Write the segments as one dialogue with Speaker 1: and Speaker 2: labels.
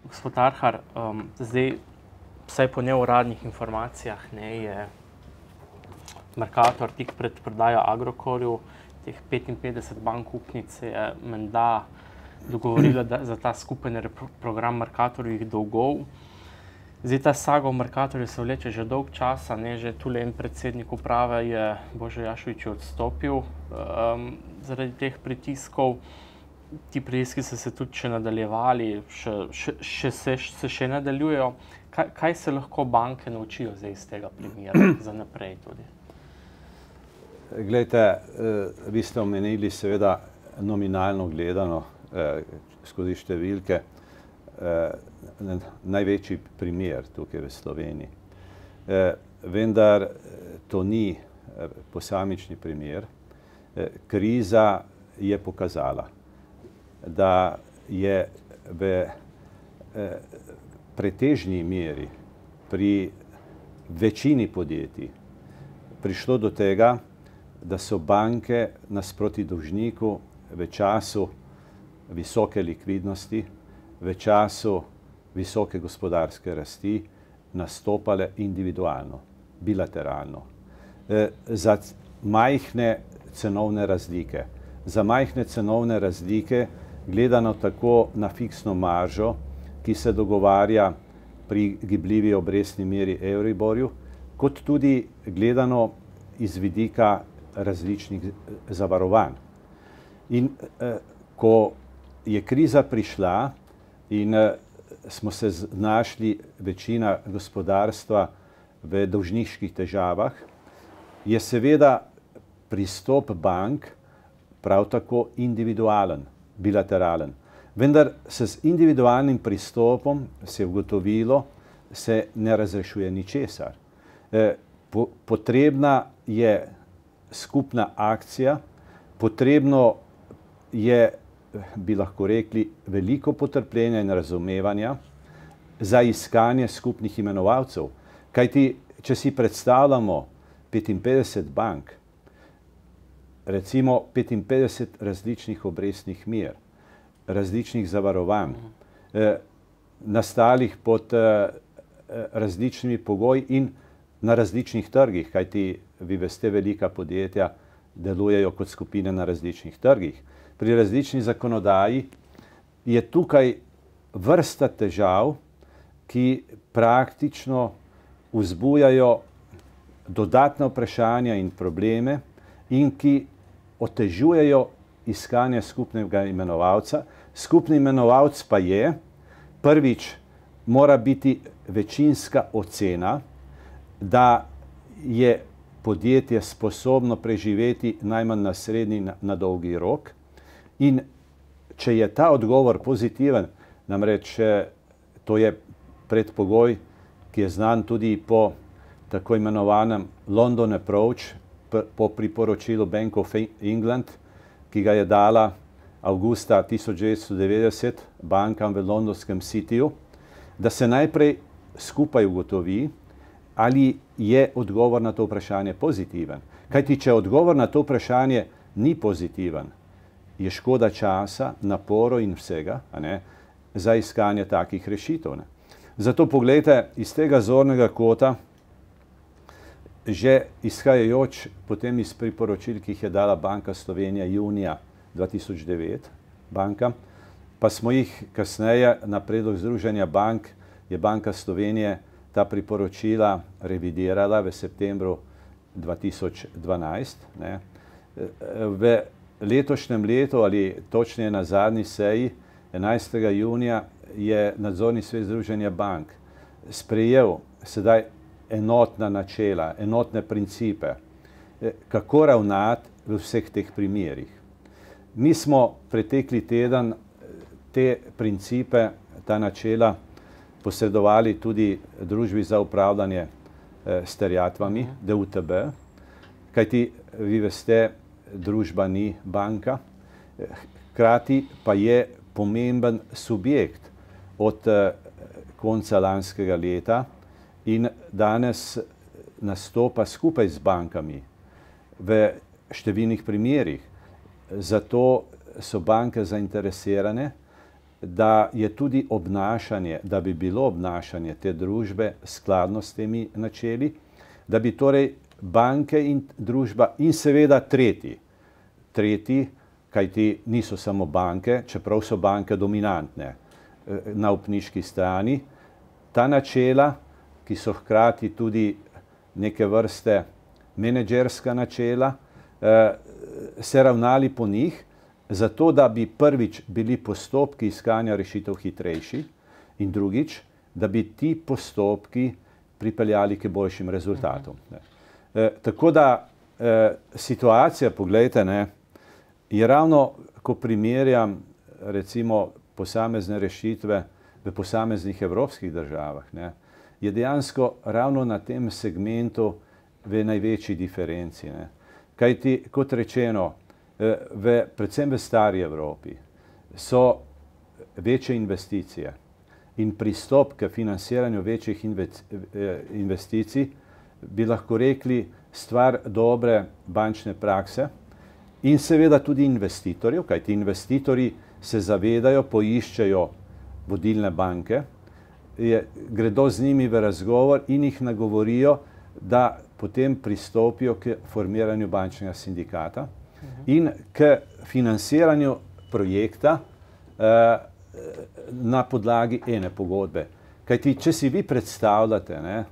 Speaker 1: Gospod Arhar, zdaj, vsaj po neuradnih informacijah, je Mercator tik pred prodajo Agrokorju, teh 55 bank upnic je menda dogovorila za ta skupen program Mercatorjevih dolgov. Zdaj, ta saga v Mercatorju se vleče že dolg časa, že tule en predsednik uprave je Božo Jašovič odstopil zaradi teh pritiskov. Ti pritiski so se tudi še nadaljevali, še nadaljujejo. Kaj se lahko banke naučijo zdaj iz tega primera za naprej tudi?
Speaker 2: Glejte, vi ste omenili seveda nominalno gledano skozi številke največji primer tukaj v Sloveniji. Vendar to ni posamični primer. Kriza je pokazala, da je v pretežni meri pri večini podjetij prišlo do tega, da so banke nasproti dolžniku v času visoke likvidnosti, v času visoke gospodarske rasti nastopale individualno, bilateralno, za majhne cenovne razlike. Za majhne cenovne razlike, gledano tako na fiksno maržo, ki se dogovarja pri gibljivi obrestni meri Euriborju, kot tudi gledano iz vidika različnih zavarovanj. In ko je kriza prišla in smo se znašli večina gospodarstva v dolžniških težavah, je seveda pristop bank prav tako individualen, bilateralen. Vendar se z individualnim pristopom se je ugotovilo, se ne razrešuje ničesar. Potrebna je skupna akcija, potrebno je, bi lahko rekli, veliko potrpljenja in razumevanja za iskanje skupnih imenovalcev. Kajti, če si predstavljamo 55 bank, recimo 55 različnih obrestnih mer, različnih zavarovanj, nastalih pod različnimi pogoji in na različnih trgih, kajti vi veste, velika podjetja delujejo kot skupine na različnih trgih. Pri različni zakonodaji je tukaj vrsta težav, ki praktično vzbujajo dodatna vprašanja in probleme in ki otežujejo iskanje skupnega imenovalca. Skupni imenovalec pa je, prvič, mora biti večinska ocena, da je podjetje sposobno preživeti najmanj na srednji, na dolgi rok. In če je ta odgovor pozitiven, namreč to je predpogoj, ki je znan tudi po tako imenovanem London Approach, po priporočilu Bank of England, ki ga je dala avgusta 1990 bankam v londonskem Cityju, da se najprej skupaj ugotovi, ali je odgovor na to vprašanje pozitiven. Kajti, če odgovor na to vprašanje ni pozitiven, je škoda časa, naporov in vsega, za iskanje takih rešitev. Zato poglejte, iz tega zornega kota, že izhajajoč potem iz priporočil, ki jih je dala Banka Slovenije junija 2009 bankam, pa smo jih kasneje na predlog Združenja bank, je Banka Slovenije ta priporočila revidirala v septembru 2012. V letošnjem letu, ali točneje na zadnji seji, 11. junija, je nadzorni svet Združenja bank sprejel sedaj enotna načela, enotne principe, kako ravnati v vseh teh primerih. Mi smo pretekli teden te principe, ta načela, posredovali tudi Družbi za upravljanje s terjatvami, DUTB, kajti vi veste, družba ni banka, hkrati pa je pomemben subjekt od konca lanskega leta in danes nastopa skupaj z bankami v številnih primerih. Zato so banke zainteresirane, da je tudi obnašanje, da bi bilo obnašanje te družbe skladno s temi načeli, da bi torej banke in družba in seveda tretji, kajti niso samo banke, čeprav so banke dominantne na upniški strani, ta načela, ki so hkrati tudi neke vrste menedžerska načela, se ravnali po njih, zato da bi prvič bili postopki iskanja rešitev hitrejši in drugič, da bi ti postopki pripeljali k boljšim rezultatom. Tako da situacija, poglejte, je ravno, ko primerjam recimo posamezne rešitve v posameznih evropskih državah, je dejansko ravno na tem segmentu v največji diferenci. Kajti, kot rečeno, predvsem v stari Evropi so večje investicije in pristop k financiranju večjih investicij, bi lahko rekli, stvar dobre bančne prakse in seveda tudi investitorjev, kajti investitorji se zavedajo, poiščejo vodilne banke, gredo z njimi v razgovor in jih nagovorijo, da potem pristopijo k formiranju bančnega sindikata in k financiranju projekta na podlagi ene pogodbe. Kajti, če si vi predstavljate,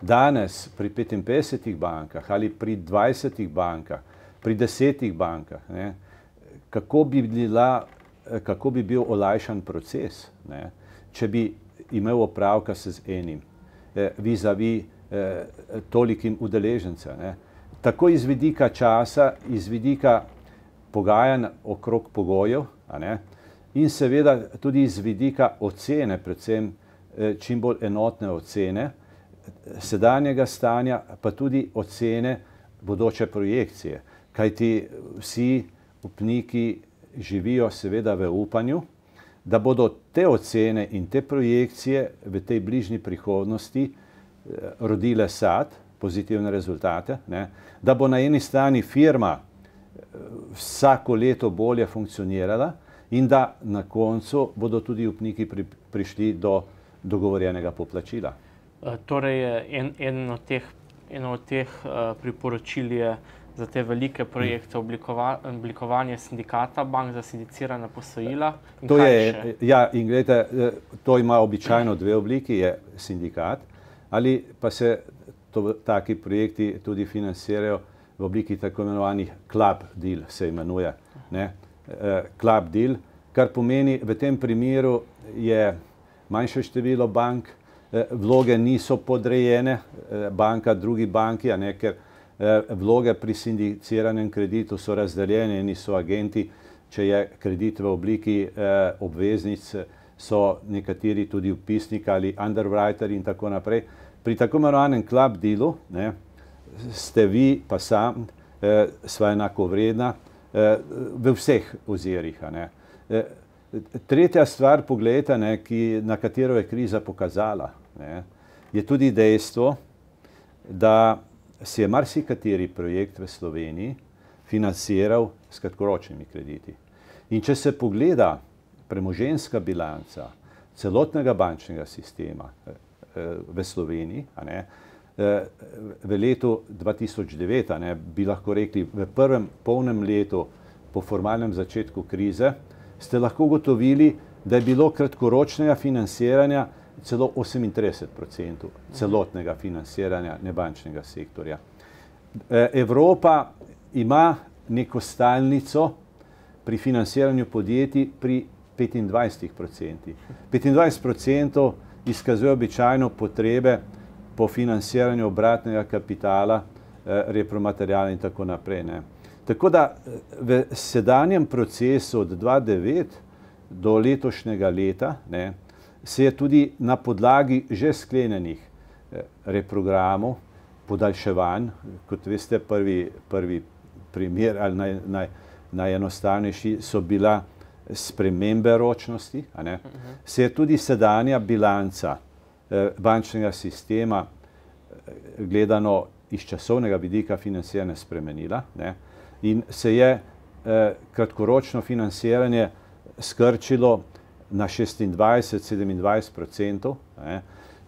Speaker 2: danes pri 55 bankah ali pri 20 bankah, pri 10 bankah, kako bi bil olajšan proces, če bi imel opravka z enim, vis-a-vis tolikim udeležencem. Tako iz vidika časa, iz vidika pogajanj okrog pogojev, in seveda tudi iz vidika ocene, predvsem čim bolj enotne ocene sedanjega stanja, pa tudi ocene bodoče projekcije. Kajti vsi upniki živijo seveda v upanju, da bodo te ocene in te projekcije v tej bližnji prihodnosti rodile sad, pozitivne rezultate, da bo na eni strani firma vsako leto bolje funkcionirala in da na koncu bodo tudi upniki prišli do dogovorjenega poplačila.
Speaker 1: Torej, eno od teh priporočil je za te velike projekte oblikovanje sindikata bank za sindicirana posojila.
Speaker 2: In gledajte, to ima običajno dve obliki, je sindikat, ali pa se taki projekti tudi financirajo v obliki tako imenovanih club deal, se imenuje. Club deal, kar pomeni, v tem primeru je manjše število bank, vloge niso podrejene banka drugi banki, ker vloge pri sindiciranem kreditu so razdeljene, eni so agenti, če je kredit v obliki obveznic, so nekateri tudi vpisniki ali underwriter in tako naprej. Pri tako imenovanem club dealu ste vi pa sam sva enakovredna v vseh ozirih. Tretja stvar, poglejte, na katero je kriza pokazala, je tudi dejstvo, da se je marsikateri projekt v Sloveniji financiral s kratkoročnimi krediti. In če se pogleda premoženjska bilanca celotnega bančnega sistema v Sloveniji, v letu 2009, bi lahko rekli v prvem polnem letu po formalnem začetku krize, ste lahko ugotovili, da je bilo kratkoročnega financiranja celo 38% celotnega financiranja nebančnega sektorja. Evropa ima neko stalnico pri financiranju podjetij pri 25%. 25% izkazuje običajno potrebe po financiranju obratnega kapitala, repromateriala in tako naprej. Tako da v sedanjem procesu od 2009 do letošnjega leta se je tudi na podlagi že sklenjenih reprogramov, podaljševanj, kot veste, prvi primer ali najenostavnejši so bila spremembe ročnosti, se je tudi sedanja bilanca bančnega sistema gledano iz časovnega vidika financiranja spremenila in se je kratkoročno financiranje skrčilo na 26-27%.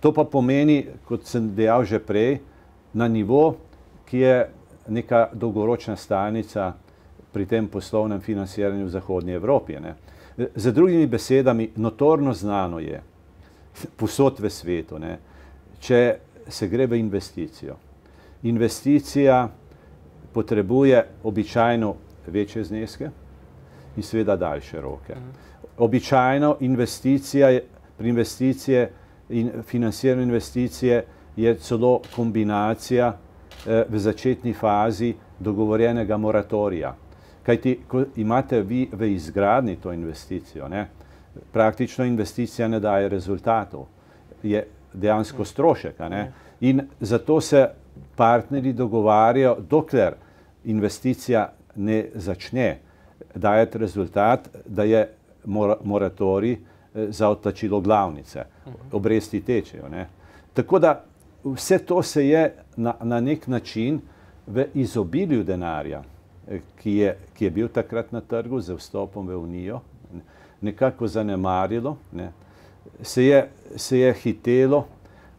Speaker 2: To pa pomeni, kot sem dejal že prej, na nivo, ki je neka dolgoročna stalnica pri tem poslovnem financiranju v zahodnji Evropi. Z drugimi besedami, notorno znano je, povsod v svetu, če se gre v investicijo. Investicija potrebuje običajno večje zneske in seveda daljše roke. Običajno pri investicije in financiranju investicije je celo kombinacija v začetni fazi dogovorjenega moratorija. Kajti, ko imate vi v izgradnji to investicijo, praktično investicija ne daje rezultatov, je dejansko strošek. In zato se partnerji dogovarjajo, dokler investicija ne začne dajati rezultat, da je moratorij za odplačilo glavnice. Obresti tečejo. Tako da vse to se je na nek način v izobilju denarja, ki je bil takrat na trgu z vstopom v Unijo, nekako zanemarilo, se je hitelo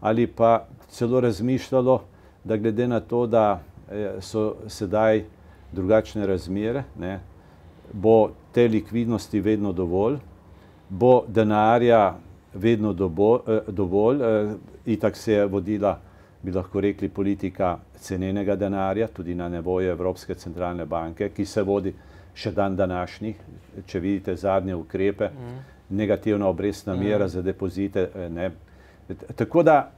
Speaker 2: ali pa celo razmišljalo, da glede na to, da so sedaj drugačne razmere, bo te likvidnosti vedno dovolj, bo denarja vedno dovolj, itak se je vodila, bi lahko rekli, politika cenenega denarja, tudi na nivoju Evropske centralne banke, ki se vodi še dan današnjih, če vidite zadnje ukrepe, negativna obrestna mera za depozite. Tako da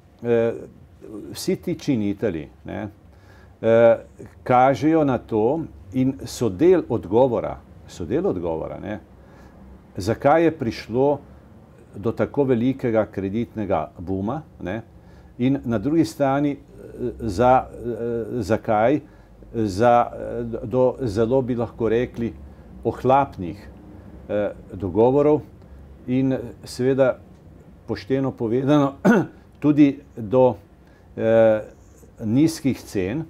Speaker 2: vsi ti činitelji kažejo na to in so del odgovora, zakaj je prišlo do tako velikega kreditnega buma, in na drugi strani zakaj do zelo, bi lahko rekli, ohlapnih dogovorov in seveda pošteno povedano tudi do nizkih cen,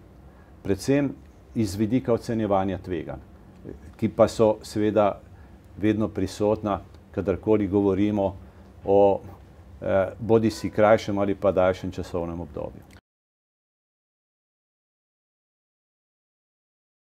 Speaker 2: predvsem iz vidika ocenjevanja tveganj, ki pa so seveda vedno prisotna, kadarkoli govorimo o bodisi krajšem ali pa daljšem časovnem obdobju.